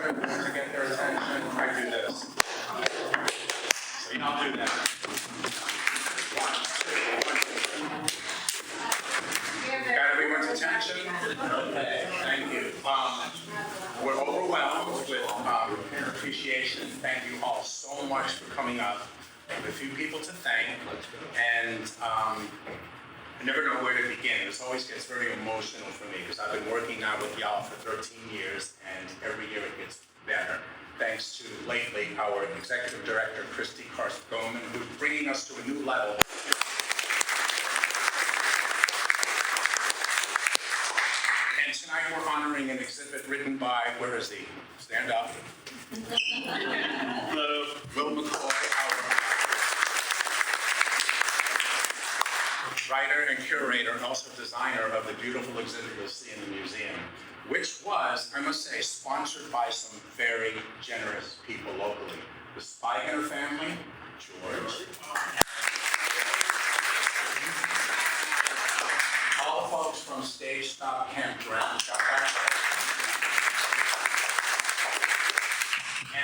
good to get their attention, I do this. So y'all do that. Got everyone's attention? Okay, thank you. We're overwhelmed with appreciation. Thank you all so much for coming up. I have a few people to thank, and I never know where to begin. This always gets very emotional for me because I've been working now with y'all for 13 years, and every year it gets better. Thanks to lately our executive director, Christy Karst-Goman, who's bringing us to a new level. And tonight we're honoring an exhibit written by, where is he? Stand up. Hello. Will McCoy, our writer and curator and also designer of the beautiful exhibit you'll see in the museum, which was, I must say, sponsored by some very generous people locally. The Spiger family, George. All the folks from Stage Stop Campground.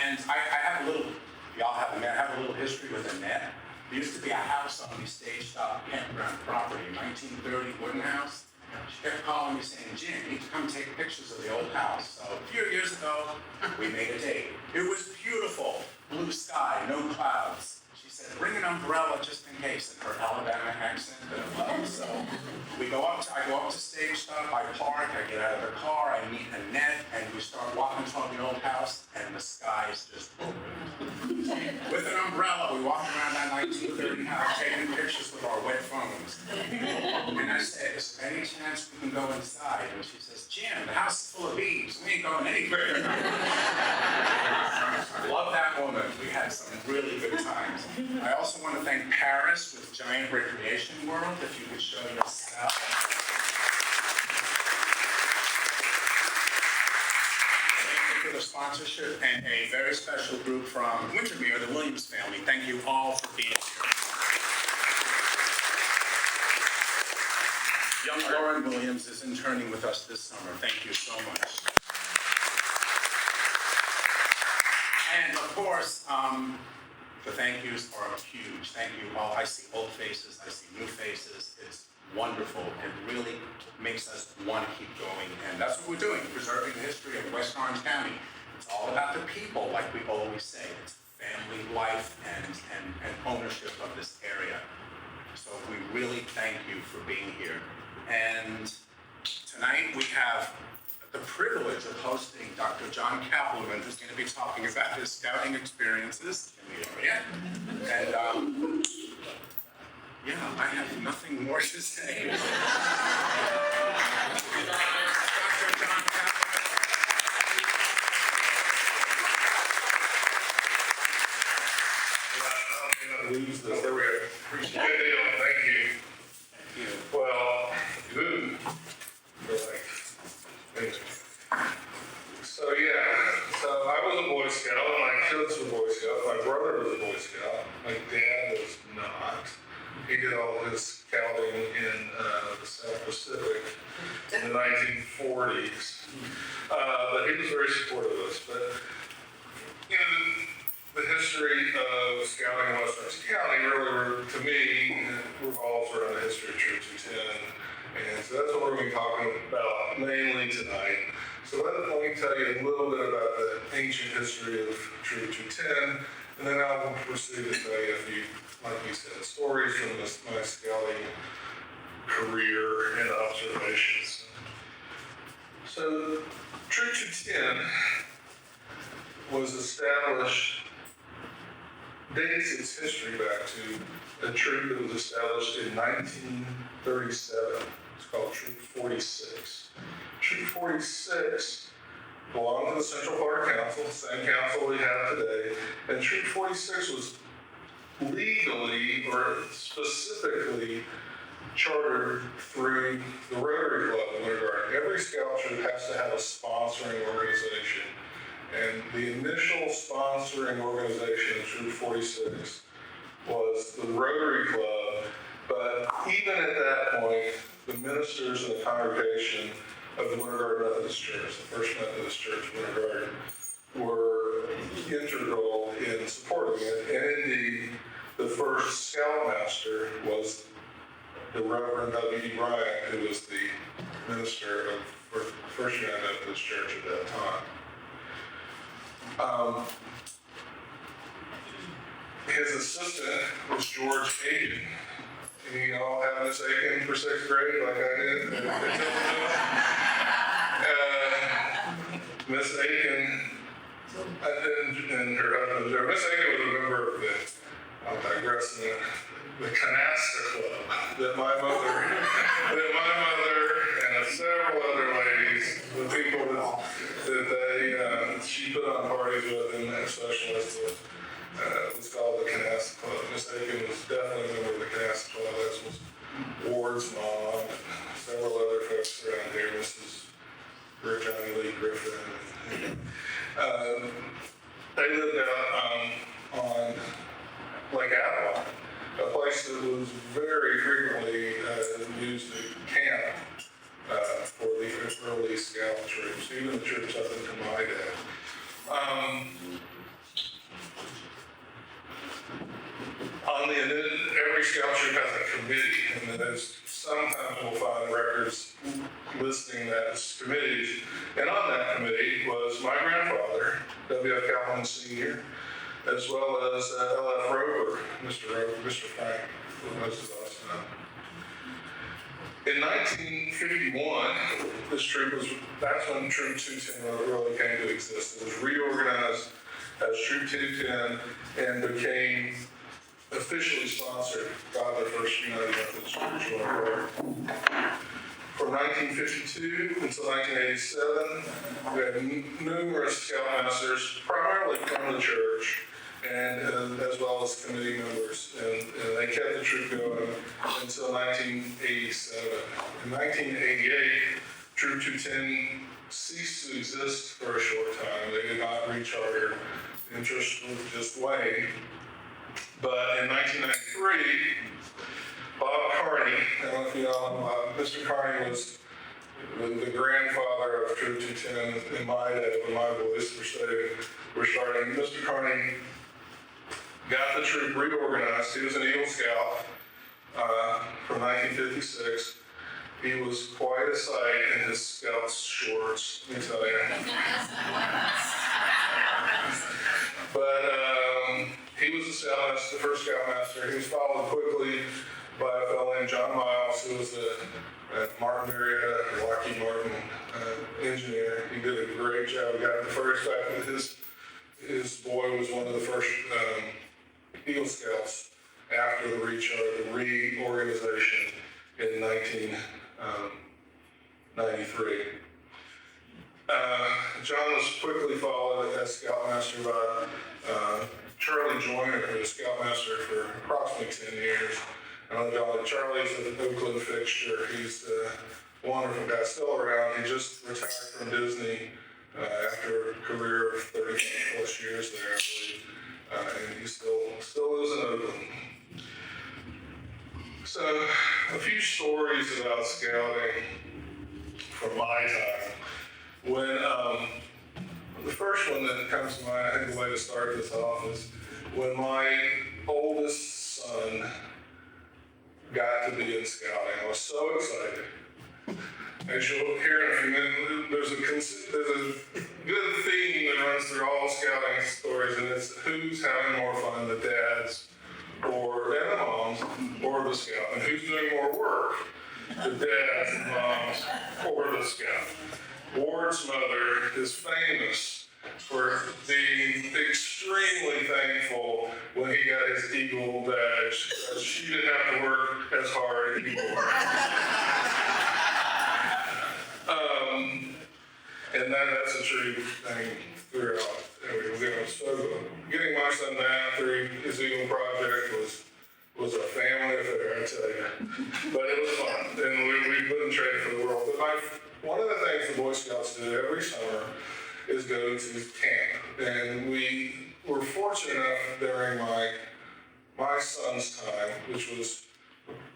And I have a little, y'all have a little history with Annette. There used to be a house on the Stage Stop Campground property, 1930 wooden house. She kept calling me saying, Jim, you need to come take pictures of the old house. So a few years ago, we made a date. It was beautiful, blue sky, no clouds. She said, bring an umbrella just in case, in her Alabama accent that I love. So I go up to Stage Stop, I park, I get out of the car, I meet Annette, and we start walking toward the old house, and the sky is just open. With an umbrella, we walk around that 1930 house, taking pictures with our wet phones. And I said, is there any chance we can go inside? And she says, Jim, the house is full of bees. We ain't going anywhere. Love that woman. We had some really good times. I also want to thank Paris with Giant Recreation World, if you could show yourself. For the sponsorship, and a very special group from Wintermere, the Williams family. Thank you all for being here. Young Lauren Williams is interning with us this summer. Thank you so much. And of course, the thank yous are huge. Thank you all. I see old faces, I see new faces. It's wonderful. It really makes us want to keep going. And that's what we're doing, preserving the history of West Orange County. It's all about the people, like we always say. It's family life and ownership of this area. So we really thank you for being here. And tonight we have the privilege of hosting Dr. John Cappleman, who's going to be talking about his scouting experiences in the area. And yeah, I have nothing more to say. Dr. John Cappleman. Lose this. There we go. Appreciate it. Thank you. Thank you. Well, good. So I was a Boy Scout. My kids were Boy Scouts. My brother was a Boy Scout. My dad was not. He did all his scouting in the South Pacific in the 1940s. But he was very supportive of us. But you know, the history of scouting in West Orange County really, to me, revolves around the history of Troop 210. And so that's what we're going to be talking about mainly tonight. So let me tell you a little bit about the ancient history of Troop 210, and then I'll proceed to tell you a few, like we said, stories from my scouting career and observations. So Troop 210 was established, dates its history back to a troop that was established in 1937. It's called Troop 46. Troop 46 belonged to the Central Florida Council, the same council we have today, and Troop 46 was legally or specifically chartered through the Rotary Club in Winter Garden. Every scout troop has to have a sponsoring organization. And the initial sponsoring organization of Troop 46 was the Rotary Club, but even at that point, the ministers in the congregation of the Winter Garden Methodist Church, the First Methodist Church, Winter Garden, integral in supporting it. And indeed, the first scoutmaster was the Reverend W.E. Bryant, who was the minister of First United Methodist Church at that time. His assistant was George Aiken. You all have Miss Aiken for 6th grade, like I did. Miss Aiken and her husband, Miss Aiken was a member of I'll digress, the Canasta Club that my mother and several other ladies, the people that she put on parties with, and especially it was called the Canasta Club. Miss Aiken was definitely a member of the Canasta Club. That was Ward's mom and several other folks around here. Mrs. Johnny Lee Griffin. They lived out on Lake Avalon, a place that was very frequently used to camp for the early scout troops, even the troops up into my day. Every scout troop has a committee, and there's sometimes we'll find records listing that as committees. And on that committee was my grandfather, W.F. Cappleman Sr., as well as L.F. Rover, Mr. Frank, who most of us know. In 1951, that's when Troop 210 really came to exist. It was reorganized as Troop 210 and became officially sponsored by the First United Methodist Church. From 1952 until 1987, we had numerous scoutmasters, primarily from the church, and as well as committee members, and they kept the troop going until 1987. In 1988, Troop 210 ceased to exist for a short time. They did not recharter. Interest was just waning. But in 1993, Bob Carney, I don't know if you know him, Mr. Carney was the grandfather of Troop 210 in my day when my boys were starting. Mr. Carney got the troop reorganized. He was an Eagle Scout from 1956. He was quite a sight in his Scout's shorts, let me tell you. But he was the first Scoutmaster. He was followed quickly by a fellow named John Miles, who was a Martin Marietta, Lockheed Martin engineer. He did a great job. He got the first fact that his boy was one of the first Eagle Scouts after the reorganization in 1993. John was quickly followed as Scoutmaster by Charlie Joyner, who was Scoutmaster for approximately 10 years. Charlie's an Oakland fixture. He's a wonderful guy, still around. He just retired from Disney after a career of 30 plus years there, I believe. And he still lives in Oakland. So, a few stories about scouting from my time. When the first one that comes to mind, I think the way to start this off is when my oldest son got to be in scouting. I was so excited. As you'll hear in a few minutes, there's a good theme that runs through all scouting stories, and it's who's having more fun, the dads and the moms, or the scout, and who's doing more work, the dads and moms, or the scout. Ward's mother is famous for being extremely thankful when he got his Eagle badge, because she didn't have to work as hard anymore. And that's a true thing throughout. So getting my son down through his Eagle project was a family affair, I tell you. But it was fun, and we wouldn't trade for the world. But one of the things the Boy Scouts do every summer is go to camp. And we were fortunate enough during my son's time, which was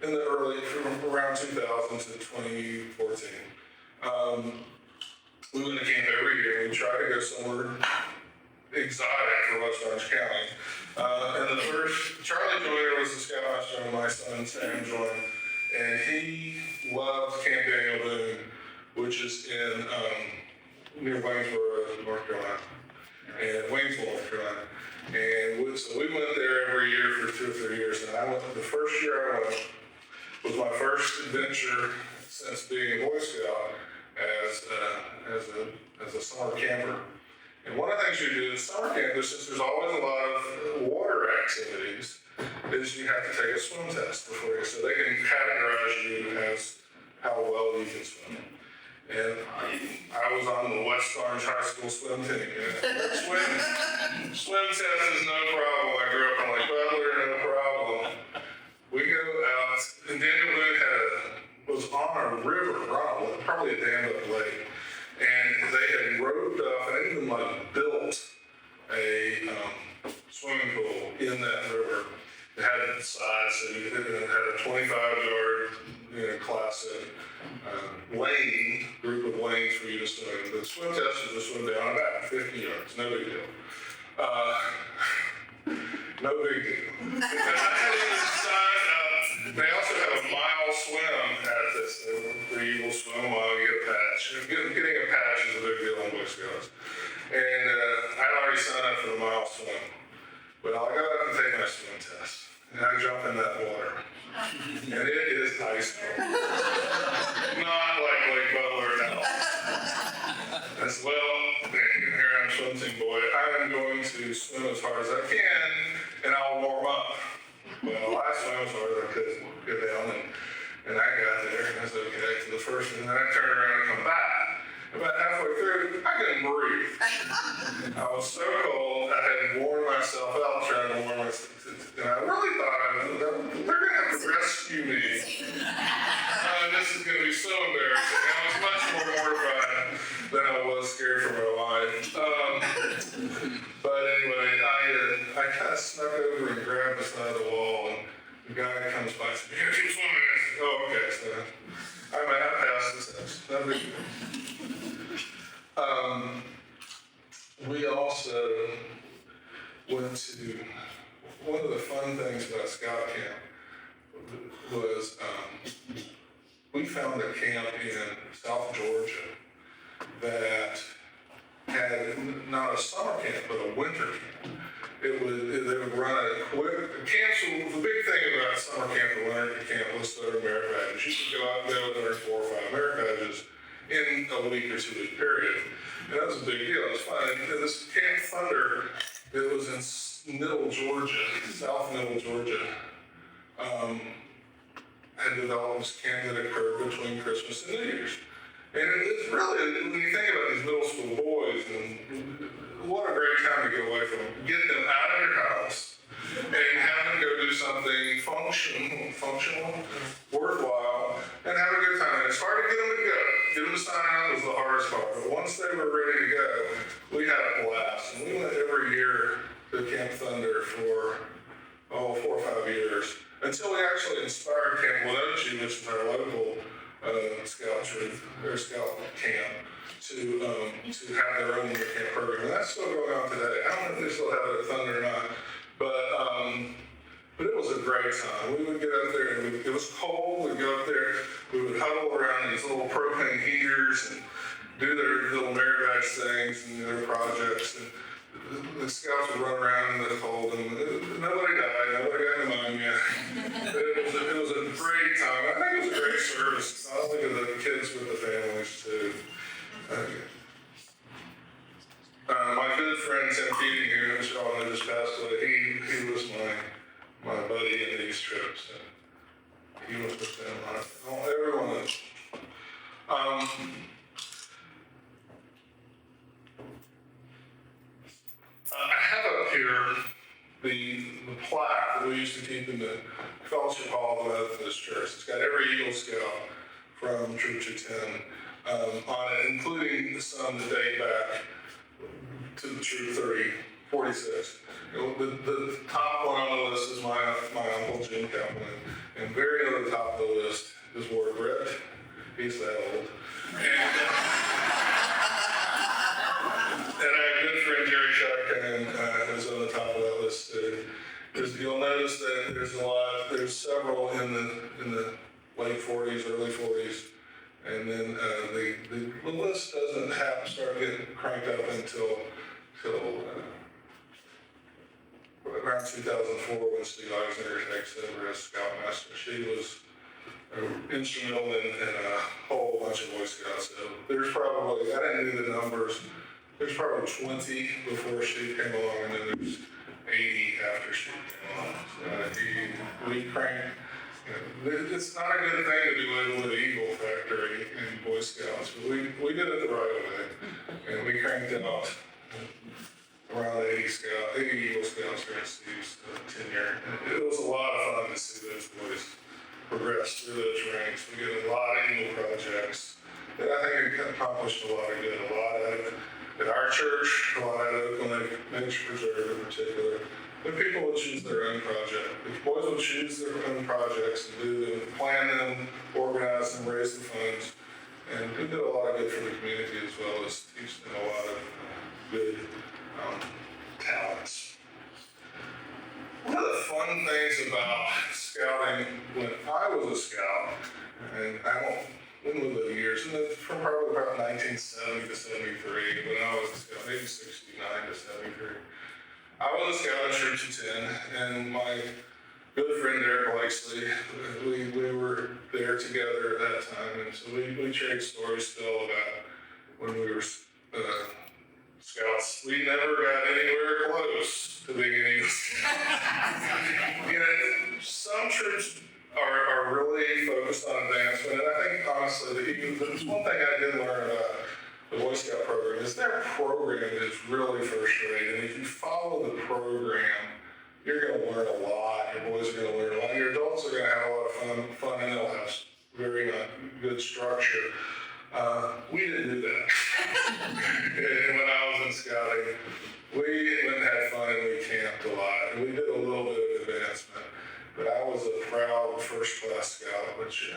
in the from around 2000 to 2014. We went to camp every year. We tried to go somewhere exotic for West Orange County. And the first, Charlie Joyner was the scoutmaster when my son Sam joined, and he loved Camp Daniel Boone, which is in near Waynesboro, North Carolina, and Waynesville, North Carolina. And so we went there every year for 2 or 3 years. And I went, the first year I went was my first adventure since being a Boy Scout as a summer camper. And one of the things you do at summer camp, since there's always a lot of water activities, is you have to take a swim test before you, so they can categorize you as how well you can swim. And I was on the West Orange High School swim team. Swim test is no problem. I grew up on Lake Butler, no problem. We go out, and Daniel Boone was on a river, probably a dammed up lake, and they had roped off and even built a swimming pool in that river. It had the size, so it had a 25-yard, classic lane, group of lanes for you to swim. The swim test is to swim down and back, 50 yards, no big deal. No big deal. They also have a mile swim at this, where you will swim a mile, you get a patch. Getting a patch is a big deal on Boy Scouts. And I'd already signed up for the mile swim. But I got up and take my swim test. And I jump in that water. And it is ice cold. Not like Lake Butler now. As well, here I'm swim team boy. I'm going to swim as hard as I can, and I'll warm up. Well, I swam as hard as I could go down, and I got there, and I was okay to the first, and then I turned around and come back. About halfway through, I couldn't breathe. I was so cold, I had worn myself out trying to warm myself. And I really thought, they're going to have to rescue me. This is going to be so embarrassing. I was much more mortified than I was scared for my life. But anyway, I kind of snuck over and grabbed the side of the wall, and the guy comes by and says, "Here, keep swimming." I said, "Oh, okay." So I passed the test. No big deal. We also went to, one of the fun things about Scout Camp was we found a camp in South Georgia that had not a summer camp, but a winter camp. They would run a quick, camps, the big thing about summer camp and winter camp was their merit badges. You could go out and go and earn 4 or 5 merit badges in a week or 2 week period. And that was a big deal. It was fun. And this Camp Thunder, it was in Middle Georgia, South Middle Georgia, had developed this camp that occurred between Christmas and New Year's. And it's really, when you think about these middle school boys, and what a great time to get away from them. Get them out of your house and have them go do something functional, worthwhile, and have a good time. And it's hard to get them to go. Get them to sign out was the hardest part. But once they were ready to go, we had a blast. And we went every year to Camp Thunder for, 4 or 5 years. Until we actually inspired Camp Lenoche, which is our local scout camp, to have their own winter camp program. And that's still going on today. I don't know if they still have it at Thunder or not, but it was a great time. We would get up there, and it was cold. We'd go up there. We would huddle around these little propane heaters and do their little merit badge things and their projects. And the scouts would run around in the cold, and nobody died. Nobody got pneumonia. It was a great time. I think it was a great service. I think of the kids with the families too. My good friend Tim Keating here, which y'all know just passed away, he was my buddy in these trips. And he was with them. Everyone is. I have up here the plaque that we used to keep in the fellowship hall of the Methodist Church. It's got every Eagle Scout from Troop 210 on it, including some that date back to the Troop 46. The top one on the list is my uncle Jim Cappleman, and very near the top of the list is Ward Brett. He's that old. And I have a good friend Jerry Shotgun is on the top of that list too. Because you'll notice that there's several in the late 40s, early 40s, and then the list doesn't start getting cranked up until around 2004 when Steve Eisner takes over as Scoutmaster. She was instrumental in a whole bunch of Boy Scouts. So there's probably, I didn't do the numbers, there's probably 20 before she came along, and then there's 80 after she came along. So we cranked, it's not a good thing to be labeled an Eagle Factory in Boy Scouts, but we did it the right way, and we cranked out around 80 Eagle Scouts during Steve's tenure. And it was a lot of fun to see those boys progress through those ranks. We did a lot of Eagle projects that I think have accomplished a lot of good. A lot out of at our church, a lot out of Oakland Lake Nature Preserve in particular. But people would choose their own project. If boys would choose their own projects and do them, plan them, organize them, raise the funds, and we did a lot of good for the community as well as teach them a lot of good talents. One of the fun things about scouting when I was a scout, and when was the years, and it's from probably about 1970 to 73, when I was a scout, maybe 69 to 73. I was a scout in Troop 210, and my good friend Derek Lacey, we were there together at that time, and so we trade stories still about when we were scouts. We never got anywhere close to being an Eagle Scout. Some troops are really focused on advancement, and I think honestly, there's one thing I did learn about the Boy Scout program is their program is really first rate, and if you follow the program, you're going to learn a lot. Your boys are going to learn a lot. Your adults are going to have a lot of fun, and they'll have very good structure. We didn't do that. And when I was in scouting, we went and had fun and we camped a lot. And we did a little bit of advancement. But I was a proud first class scout, which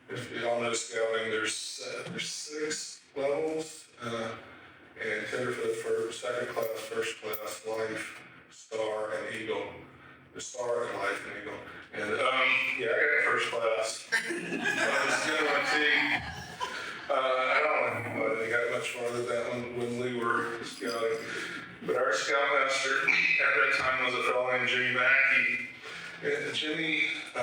if y'all know scouting, there's 6 levels, and tenderfoot for second class, first class, life, star, and eagle. The star and life and eagle. And I got first class. I was doing my team. I don't know if they got much farther than that when we were scouting. But our scoutmaster at that time was a fellow named Jimmy Mackey. And Jimmy, I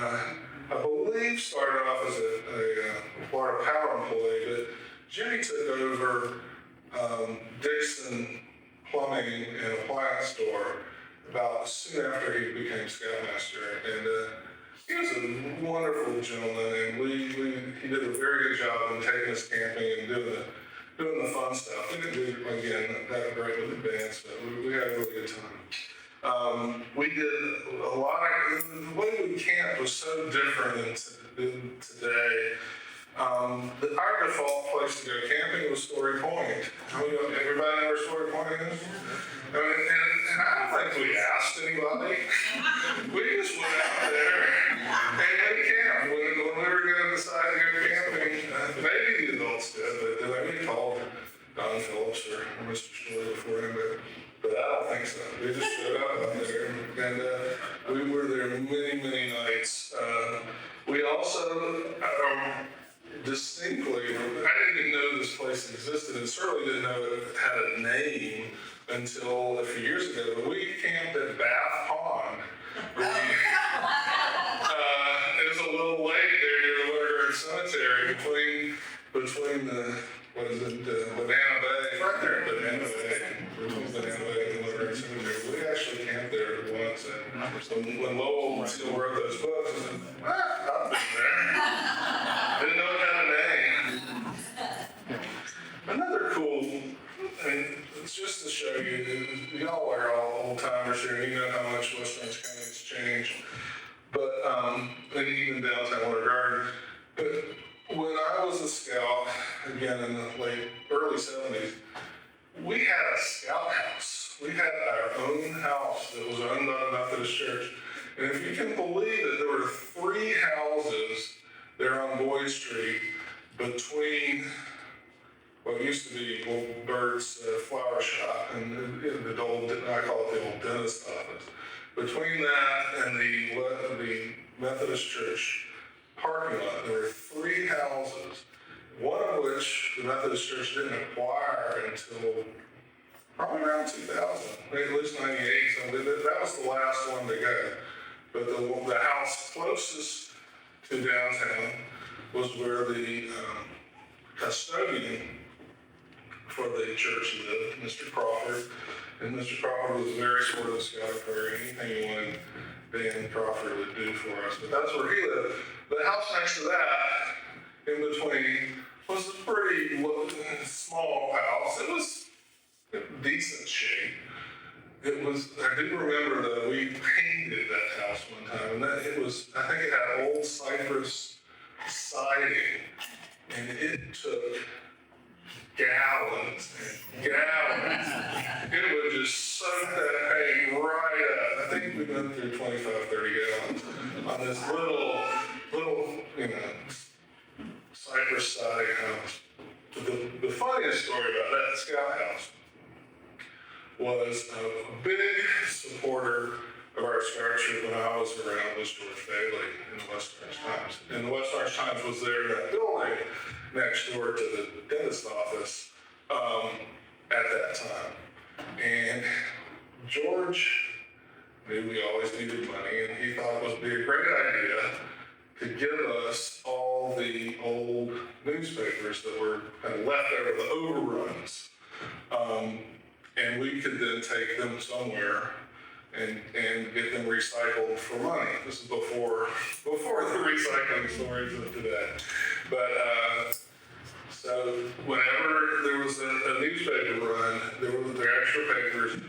believe, started off as a Florida Power employee, but Jimmy took over Dixon Plumbing and Appliance Store about soon after he became scoutmaster. And he was a wonderful gentleman, and he did a very good job in taking us camping and doing the fun stuff. We didn't do, again, that great with advancement. We had a really good time. We did a lot of, the way we camped was so different than today. Our default place to go camping was Story Point. Everybody know where Story Point is? And I don't think we asked anybody. We just went out there and they camped. When we were going to decide to go camping, maybe the adults did, but we called Don Phillips or Mr. Story before him, but I don't think so. We just showed up out there, and we were there many, many nights. We also distinctly, I didn't even know this place existed, and certainly didn't know it had a name until a few years ago. But we camped at Bath Pond. It was a little lake there near the Winterguard Cemetery between the, Banana Bay, right there in Banana Bay, between Banana Bay and the Winterguard Cemetery. We actually camped there once, and when Lowell still wrote those books, I said, I've been there. Didn't know it had a name. Another cool, it's just to show you, y'all are all old timers here, and you know how much West Orange County has changed. But, and even downtown Winter Garden. But when I was a scout, again in the early 70s, we had a scout house. We had our own house that was owned by the Methodist Church. And if you can believe it, there were 3 houses there on Boyd Street between what used to be Bird's flower shop, and the old, I call it the old dentist office. Between that and the Methodist Church parking lot, there were 3 houses, one of which the Methodist Church didn't acquire until probably around 2000, at least 98, so that was the last one to go. But the house closest to downtown was where the custodian for the church lived, Mr. Crawford. And Mr. Crawford was very supportive of Scouting Prayer. Anything you wanted Dan Crawford would do for us. But that's where he lived. The house next to that, in between, was a pretty small house. It was in decent shape. It was, I do remember that we painted that house one time, and I think it had old cypress siding, and it took gallons and gallons. It would just soak that paint right up. I think we went through 25, 30 gallons on this little, cypress siding house. The funniest story about that scout house was a big supporter of our scholarship when I was around was George Bailey in the West Orange Times. And the West Orange Times was there in that building next door to the dentist office at that time. And George knew we always needed money, and he thought it would be a great idea to give us all the old newspapers that were kind of left over, the overruns. And we could then take them somewhere and get them recycled for money. This is before the recycling stories of today. But so whenever there was a newspaper run, there were the extra papers,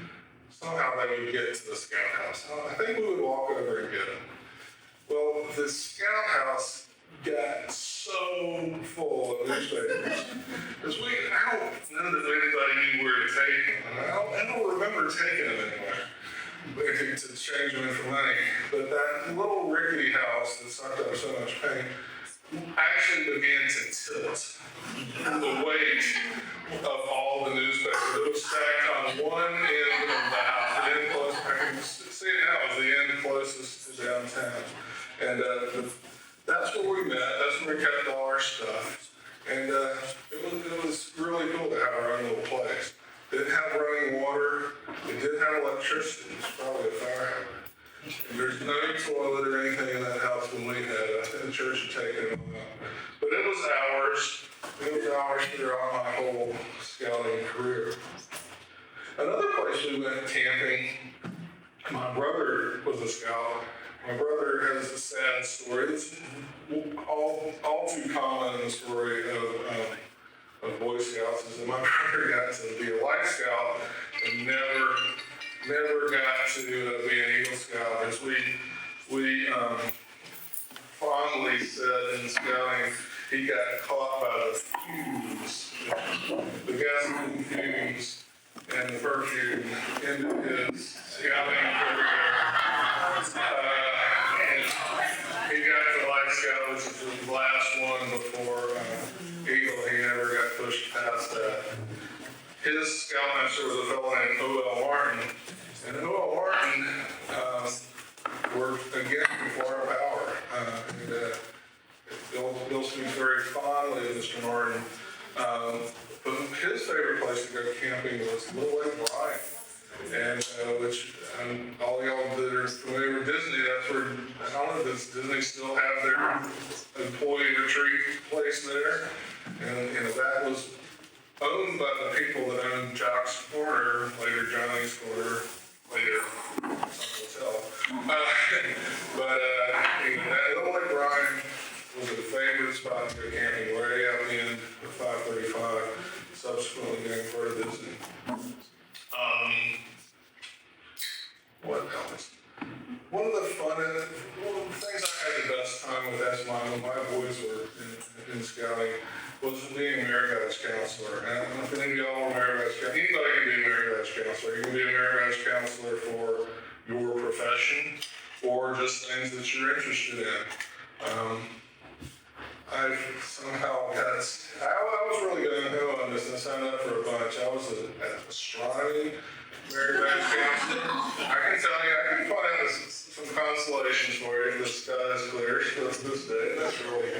somehow they would get to the scout house. I think we would walk over and get them. Well, the scout house got so full of newspapers. Because I don't know that anybody knew where to take them. I don't remember taking them anywhere to exchange them for money. But that little rickety house that sucked up so much paint actually began to tilt the weight of all the newspapers. It was stacked on one end of the house. The end closest, I can see it now, was the end closest to downtown. And that's where we met. That's where we kept all our stuff. And it was really cool to have our own little place. It didn't have running water. It didn't have electricity. It was probably a fire hydrant. And there's no toilet or anything in that house when we had it. The church had taken it all out. But it was ours. It was ours throughout my whole scouting career. Another place we went camping, my brother was a scout. My brother has a sad story. It's all too common in the story of Boy Scouts is that my brother got to be a Light Scout and never got to be an Eagle Scout. As we fondly said in scouting, he got caught by the fumes, the gasoline fumes and the perfume into his scouting career. He got to Light Scout, which was the last one before Eagle. He never got pushed past that. His scoutmaster was a fellow named O.L. Martin. And O.L. Martin worked again before our power. Bill speaks very fondly of Mr. Martin. But his favorite place to go camping was Little Lake Bryan. And which all y'all that are familiar with Disney, that's where, I don't know, does Disney still have their employee retreat place there? And that was owned by the people that owned Jock's Corner, later Johnny's Corner, later some hotel. But Little Lake Bryan was a favorite spot to go camping, way out the end of 535, subsequently getting part of Disney. What else? One of the things I had the best time with as my boys were in scouting was being a Merit Badge counselor. And I don't know if any of y'all are Merit Badge counselor. Anybody can be a Merit Badge counselor. You can be a Merit Badge counselor for your profession or just things that you're interested in. I somehow got, I was really going to go on this and sign up for a bunch. I was at astronomy, very fancy. I can tell you, I can find out some constellations for you. The sky is clear to this day. That's really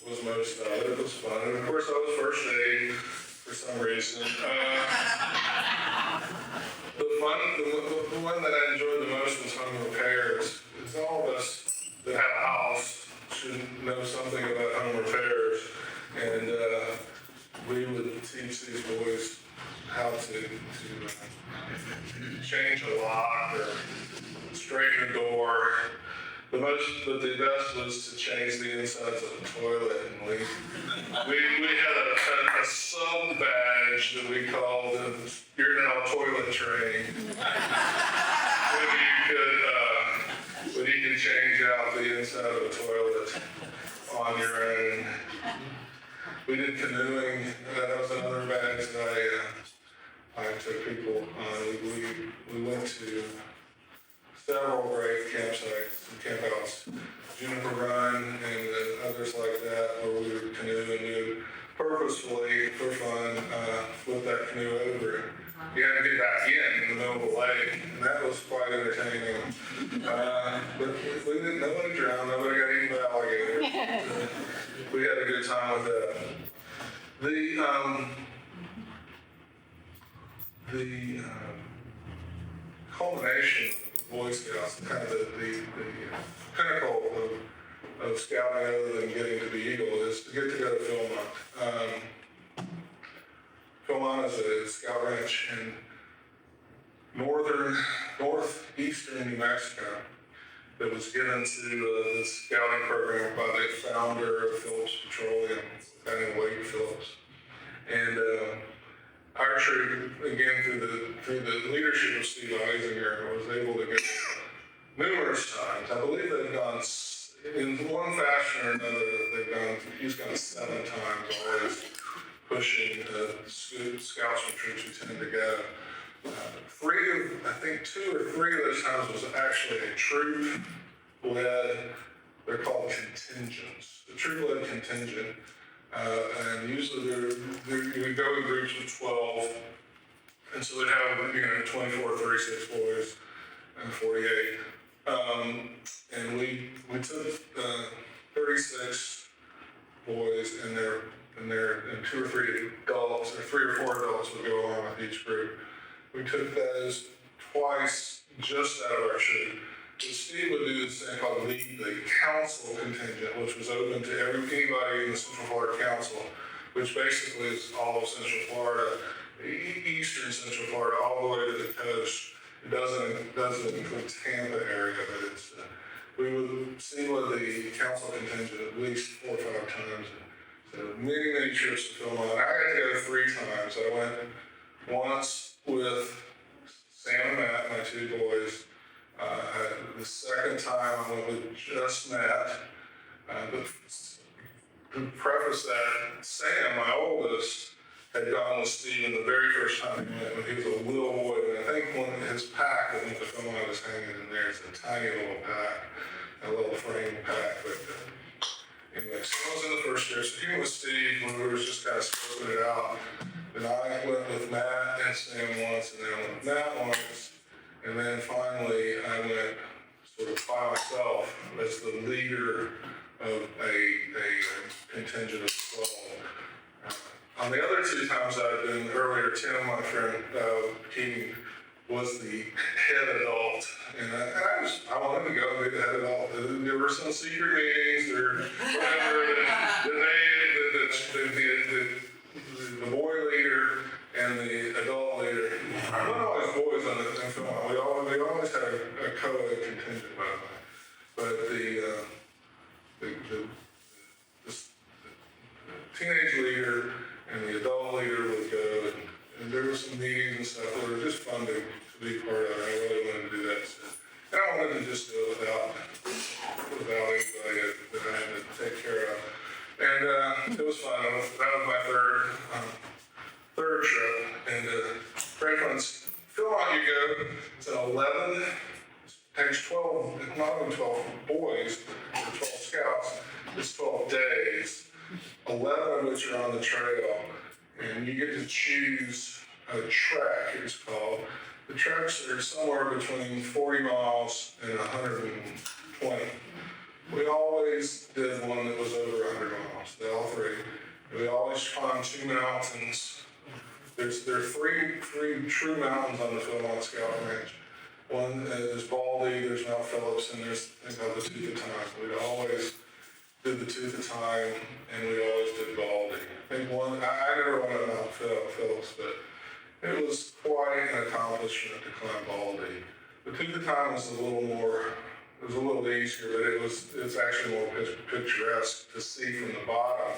was most of it. It was fun. And of course, I was first aid for some reason. The one that I enjoyed the most was home repairs. It's all of us that have a house should know something about home repairs. And we would teach these boys how to change a lock or straighten a door. But the best was to change the insides of the toilet. And we had a sub badge that we called "You're now toilet trained." when you could change out the inside of a toilet on your own. We did canoeing. That was another badge that I took people on. We went to several great campsites and campouts, Juniper Run and others like that, where we would canoe and we would purposefully, for fun, flip that canoe over. You had to get back in the middle of the lake, and that was quite entertaining. But we didn't, nobody drowned, nobody got eaten by alligators. We had a good time with that. The culmination of Boy Scouts, kind of the pinnacle of scouting other than getting to be Eagle, is to get to go to Philmont. Philmont is a scout ranch in northeastern New Mexico that was given to the scouting program by the founder of Phillips Petroleum, a guy named Wade Phillips. And our troop, again, through the leadership of Steve Eisinger, was able to go numerous times. I believe they've gone, in one fashion or another, he's gone 7 times, always pushing scouts from troops who tend to go. I think 2 or 3 of those times was actually a troop-led, they're called contingents, a troop-led contingent. And usually you would go in groups of 12, and so they'd have 24, 36 boys and 48. And we took 36 boys and 2 or 3 adults, or 3 or 4 adults would go along with each group. We took those twice just out of our troop. So Steve would do this thing called lead the council contingent, which was open to anybody in the Central Florida Council, which basically is all of Central Florida, eastern Central Florida, all the way to the coast. It doesn't include Tampa area, but it's we would see with the council contingent at least 4 or 5 times. So many trips to Philmont. I had to go 3 times. I went once with Sam and Matt, my 2 boys. The second time I went with just Matt. But to preface that, Sam, my oldest, had gone with Steve the very first time he went when he was a little boy. And I think one of his pack that went to Philmont was hanging in there. It's a tiny little pack, a little frame pack. But anyway, so I was in the first year. So he went with Steve when we were just kind of scoping it out. And I went with Matt and Sam once, and then I went with Matt once. And then finally, I went sort of by myself as the leader of a contingent of 12. On the other 2 times I've been earlier, Tim, my friend, Keating, was the head adult. And I wanted to go be the head adult. There were some secret meetings or whatever the boy leader and the adult leader. Not always boys on the film. We always had a co-ed contingent, by the way. But the teenage leader and the adult leader would go, and there were some meetings and stuff that were just fun to be part of. I really wanted to do that. And I wanted to just do it without anybody that I had to take care of. And it was fun. That was my third trip. And very fun. Philmont, you go, it's an 11, takes 12, not only 12 boys, 12 scouts, it's 12 days. 11 of which are on the trail, and you get to choose a track, it's called. The tracks are somewhere between 40 miles and 120. We always did one that was over 100 miles, all three. And we always climbed 2 mountains. There are three true mountains on the Philmont Scout Ranch. One is Baldy, there's Mount Phillips, and there's things called the Tooth of Time. We'd always did the Tooth of Time, and we always did Baldy. I think I never went to Mount Phillips, but it was quite an accomplishment to climb Baldy. The Tooth of Time was a little more, it was a little easier, but it's actually more picturesque to see from the bottom.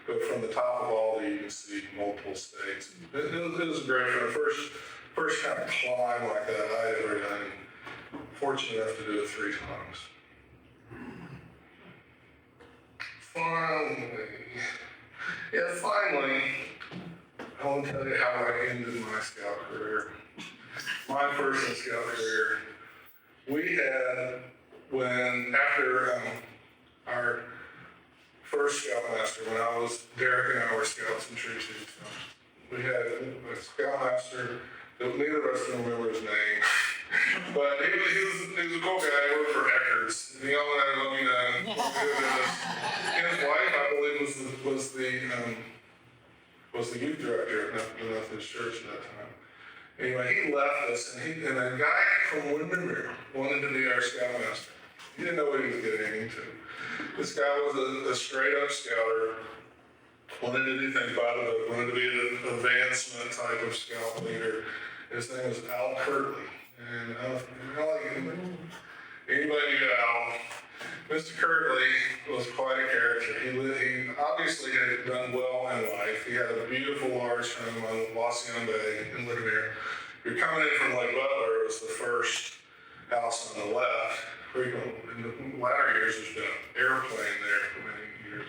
But from the top of Baldy, you can see multiple states. It was great for the first kind of climb like that I had ever done. Fortunate enough to do it 3 times. Finally, I want to tell you how I ended my scout career. My personal scout career. We had, after our first scoutmaster, when Derek and I were scouts in Tree Chiefs, we had a scoutmaster that neither of us can remember his name, but he was a cool guy. He worked for Eckerd's. The only one let me know. His wife, I believe, was the youth director at the Methodist Church at that time. Anyway, he left us, and a guy from Windermere wanted to be our scoutmaster. He didn't know what he was getting into. This guy was a straight-up scouter, wanted to do things by the book, wanted to be an advancement type of scout leader. His name was Al Kirtley, and I don't know like anybody knew Al. Mr. Kirtley was quite a character. He obviously had done well in life. He had a beautiful large home on Wasion Bay in Windermere. You're coming in from Lake Butler, it was the first house on the left. In the latter years, there's been an airplane there for many years,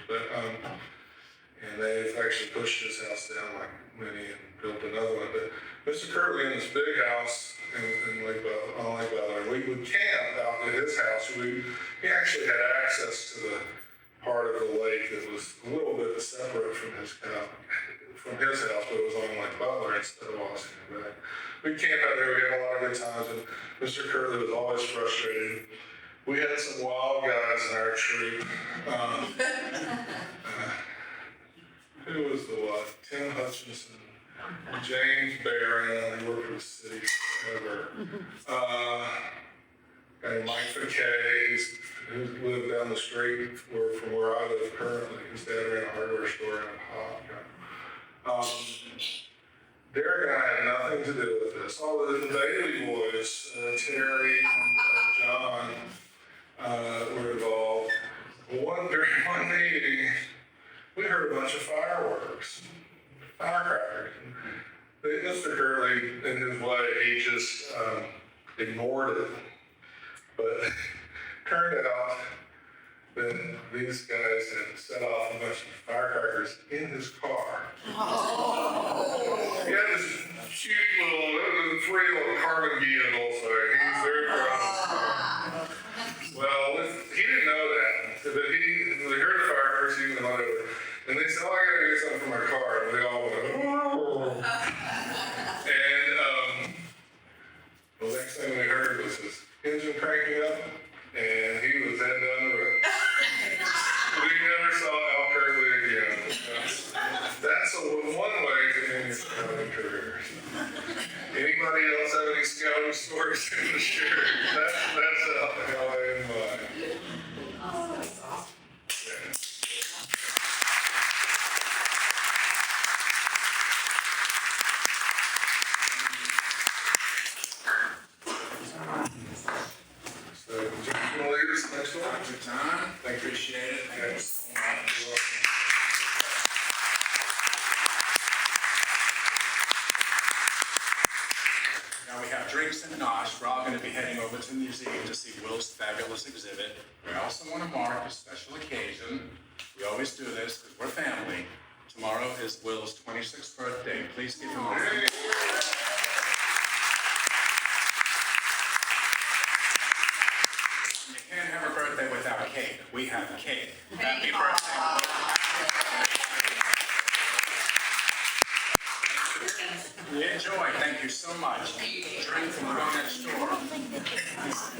and they've actually pushed his house down like many and built another one. But Mr. Kirtley in this big house in Lake Butler, we would camp out at his house. He actually had access to the part of the lake that was a little bit separate from his house, but it was on Lake Butler instead of Washington Bay. We'd camp out there, we had a lot of good times, and Mr. Kirtley was always frustrated. We had some wild guys in our troop. Who was the what? Tim Hutchinson, James Barron, he worked for the city forever. Guy Mike McKay, who lived down the street from where I live currently. His dad ran a hardware store in Hop. Derek and I had nothing to do with this. All the Bailey boys, Terry and John, were involved. During one meeting, we heard a bunch of fireworks, firecrackers. Mr. Curley, in his way, he just ignored it. But turned out that these guys had set off a bunch of firecrackers in his car. Oh. He had this cute little, 3 little carbon vehicles, so he was very proud. Well, he didn't know that. But we heard the fireworks, he went over. And they said, oh, I gotta get something for my car. And we all went, oh. And the next thing we heard was his engine cranking up, and he was heading down the road. We never saw Al Kirtley again. That's one way to end your scouting career. Anybody else have any scouting stories to share? That's how I end mine. Oh, that's awesome. Yeah. So, you want to lead us next one? Good time. I appreciate it. Thank you so much. You're welcome. Now we have drinks and nosh. We're all going to be heading over to the museum to see Will's fabulous exhibit. We also want to mark a special occasion. We always do this because we're family. Tomorrow is Will's 26th birthday. Please give him a hand. You can't have a birthday without cake. We have cake. Happy birthday. Enjoy, thank you so much. Eat, drink, and go next door.